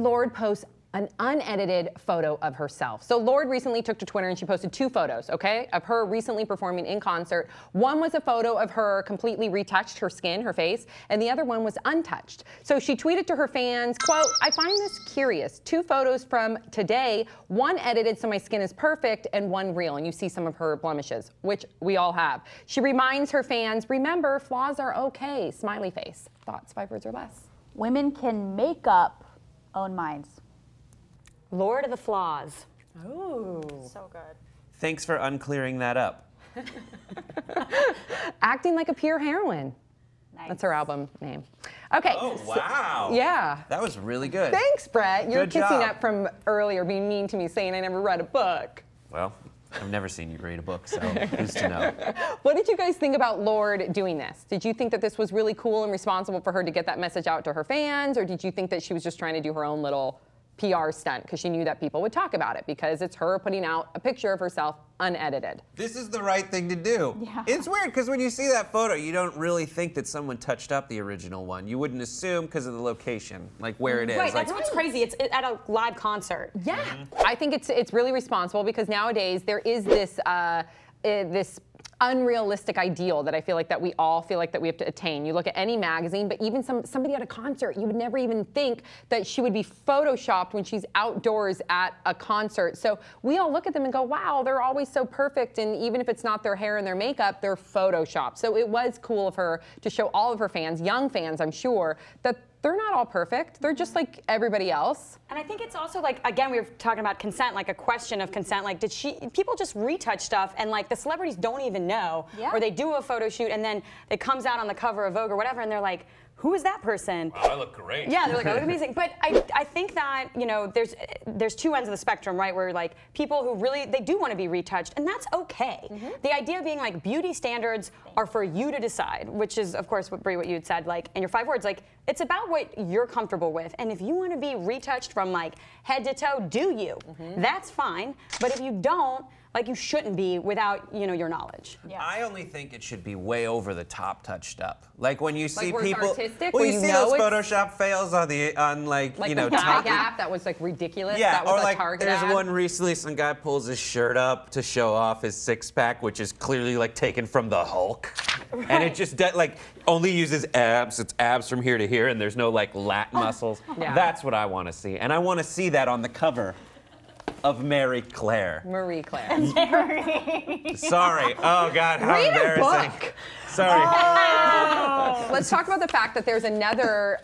Lorde post an unedited photo of herself. So Lorde recently took to Twitter and she posted 2 photos, okay, of her recently performing in concert. One was a photo of her completely retouched, her skin, her face, and the other one was untouched. So she tweeted to her fans, quote, "I find this curious. 2 photos from today, one edited so my skin is perfect and one real." And you see some of her blemishes, which we all have. She reminds her fans, remember, flaws are okay. Smiley face. Thoughts, 5 words or less? Women can make up own minds. Lord of the flaws. Oh. So good. Thanks for unclearing that up. Acting like a pure heroine. Nice. That's her album name. Okay. Oh, wow. Yeah. That was really good. Thanks, Brett. You're Good kissing job. up from earlier, being mean to me, saying I never read a book. Well, I've never seen you read a book, so who's to know? What did you guys think about Lorde doing this? Did you think that this was really cool and responsible for her to get that message out to her fans, or did you think that she was just trying to do her own little PR stunt because she knew that people would talk about it because it's her putting out a picture of herself unedited? This is the right thing to do. Yeah. It's weird because when you see that photo, you don't really think that someone touched up the original one. You wouldn't assume because of the location, like where it is. Right, Like, that's what's crazy. It's at a live concert. Yeah. I think it's really responsible because nowadays there is this this unrealistic ideal that I feel like that we all feel like that we have to attain. You look at any magazine, but even somebody at a concert, you would never even think that she would be photoshopped when she's outdoors at a concert. So we all look at them and go, wow, they're always so perfect. And even if it's not their hair and their makeup, they're photoshopped. So it was cool of her to show all of her fans, young fans, I'm sure, that they're not all perfect. They're just like everybody else. And I think it's also like, again, we were talking about consent, like a question of consent. Like, people just retouch stuff and like the celebrities don't even know. Yeah. Or they do a photo shoot and then it comes out on the cover of Vogue or whatever and they're like, who is that person? wow, I look great. Yeah, they're like, I look amazing. But I think that, you know, there's 2 ends of the spectrum, right? Where like people who really, they do want to be retouched, and that's okay. The idea being like beauty standards are for you to decide, which is, of course, what Brie, what you had said, like in your 5 words, like it's about what you're comfortable with. And if you want to be retouched from like head to toe, do you? That's fine. But if you don't, like you shouldn't be without, you know, your knowledge. Yeah. I only think it should be way over the top touched up. Like when you see where it's people, artistic, well, where you you see know those it's- Photoshop fails on like you know the thigh top. gap that was like ridiculous. Yeah, that was or a like Target there's ad. one recently, some guy pulls his shirt up to show off his 6-pack, which is clearly like taken from the Hulk, and it just like only uses abs. It's abs from here to here, and there's no like lat muscles. Yeah. That's what I want to see, and I want to see that on the cover of Mary Claire. Marie Claire. Sorry. Oh God, how Read a embarrassing. book. Sorry. Let's talk about the fact that there's another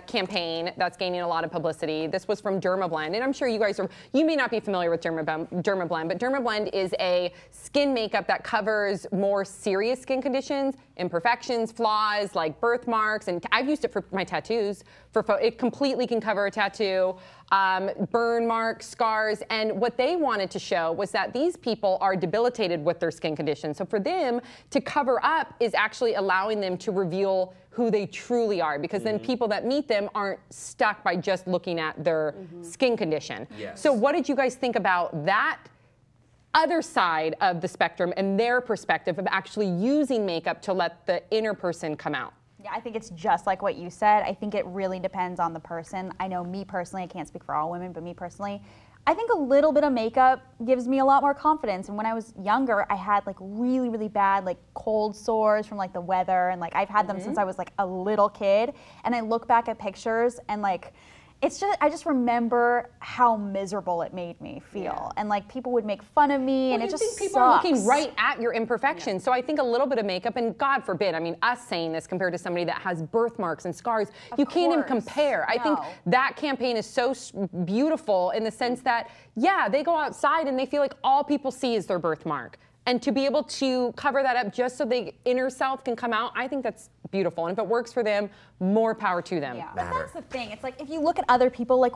campaign that's gaining a lot of publicity. This was from Dermablend, and I'm sure you guys you may not be familiar with Dermablend, but Dermablend is a skin makeup that covers more serious skin conditions, imperfections, flaws, like birthmarks, and I've used it for my tattoos. It completely can cover a tattoo, burn marks, scars, and what they wanted to show was that these people are debilitated with their skin condition. So for them to cover up is actually allowing them to reveal who they truly are, because then people that meet them aren't stuck by just looking at their skin condition. Yes. So what did you guys think about that other side of the spectrum and their perspective of actually using makeup to let the inner person come out? Yeah, I think it's just like what you said. I think it really depends on the person. I know me personally, I can't speak for all women, but me personally, I think a little bit of makeup gives me a lot more confidence. And when I was younger, I had like really, really bad like cold sores from like the weather. And like I've had them since I was like a little kid. And I look back at pictures and like, it's just, I just remember how miserable it made me feel. And like people would make fun of me and it just sucks. People are looking right at your imperfections. So I think a little bit of makeup, and God forbid, I mean, us saying this compared to somebody that has birthmarks and scars, you can't even compare. I think that campaign is so beautiful in the sense that, yeah, they go outside and they feel like all people see is their birthmark. And to be able to cover that up just so the inner self can come out, I think that's beautiful. And if it works for them, more power to them. Yeah, but that's the thing. It's like if you look at other people, like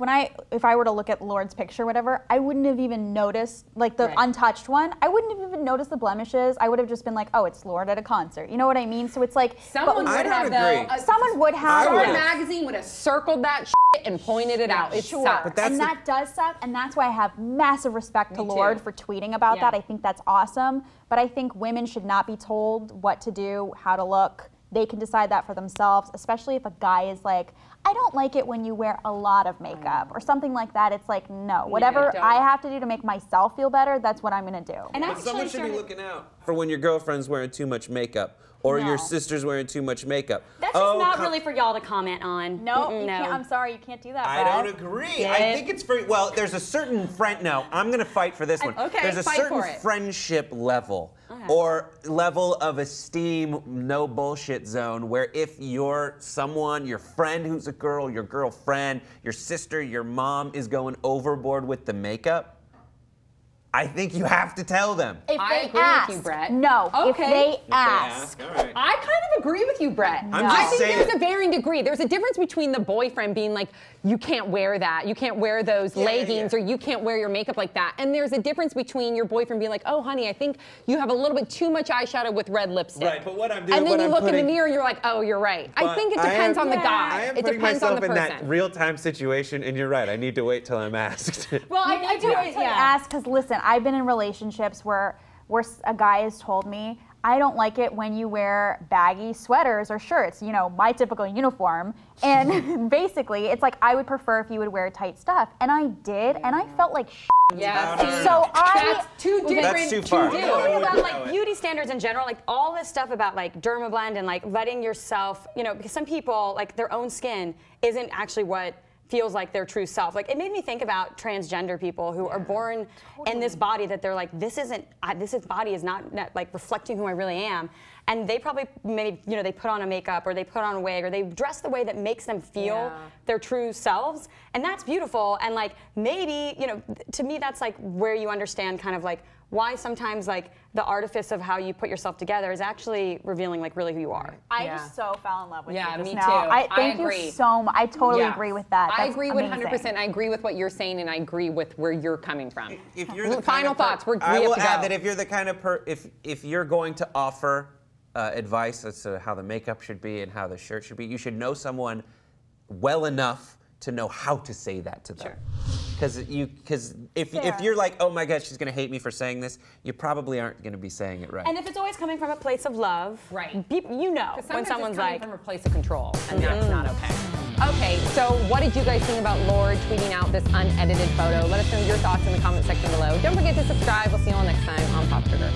if I were to look at Lorde's picture or whatever, I wouldn't have even noticed, like the untouched one, I wouldn't have even noticed the blemishes. I would have just been like, oh, it's Lorde at a concert. You know what I mean? So it's like, someone would have, though. Someone would have. Our magazine would have circled that shit and pointed it out. It sucks. And that does suck, and that's why I have massive respect to Lorde for tweeting about that. I think that's awesome. But I think women should not be told what to do, how to look. they can decide that for themselves, especially if a guy is like, I don't like it when you wear a lot of makeup or something like that. It's like, no, whatever I have to do to make myself feel better, that's what I'm gonna do. And But someone should be looking out for when your girlfriend's wearing too much makeup or your sister's wearing too much makeup. That's just not really for y'all to comment on. No, you can't, I'm sorry, you can't do that, I Brad. don't agree. I think it's very, well, there's a certain friend, no, I'm going to fight for this one. Okay, there's a fight certain for it. friendship level or level of esteem, no bullshit zone, where if you're someone, your friend who's a girl, your girlfriend, your sister, your mom is going overboard with the makeup, I think you have to tell them. If I they agree ask, with you, Brett. No, Okay. if they ask. All right. I kind of agree with you, Brett. I'm I just think saying. there's a varying degree. There's a difference between the boyfriend being like, you can't wear that, you can't wear those leggings, or you can't wear your makeup like that. And there's a difference between your boyfriend being like, oh, honey, I think you have a little bit too much eyeshadow with red lipstick. Right, but what I'm doing, and then what you I'm look in putting- the mirror and you're like, oh, you're right. I think it depends on the guy. I am It putting depends on myself the in person. that real-time situation, and you're right. I need to wait till I'm asked. Well, I do Ask, because listen, I've been in relationships where a guy has told me, I don't like it when you wear baggy sweaters or shirts, you know, my typical uniform. And basically, it's like, I would prefer if you would wear tight stuff. And I did, and I felt like Yeah. So That's too different. That's too far. The thing about like beauty standards in general, like all this stuff about like dermablend and like letting yourself, you know, because some people like their own skin isn't actually what feels like their true self. Like it made me think about transgender people who are born in this body that they're like, this body is not like reflecting who I really am. And they probably maybe, you know, they put on a makeup or they put on a wig or they dress the way that makes them feel their true selves. And that's beautiful. And like maybe, you know, to me that's like where you understand kind of like why sometimes like the artifice of how you put yourself together is actually revealing like really who you are. I just so fell in love with you just me now. too. Thank agree. you so much. I totally Yeah. agree with that. I That's agree amazing. 100%. I agree with what you're saying, and I agree with where you're coming from. If you're the Final thoughts. We I have will to add go. that if you're the kind of if you're going to offer advice as to how the makeup should be and how the shirt should be, you should know someone well enough to know how to say that to them. Because if you're like, oh my God, she's gonna hate me for saying this, you probably aren't gonna be saying it right. And if it's always coming from a place of love, Right. You know when someone's it's coming like, from a place of control, and that's not okay. Okay, so what did you guys think about Lorde tweeting out this unedited photo? Let us know your thoughts in the comment section below. Don't forget to subscribe. We'll see you all next time on Pop Sugar.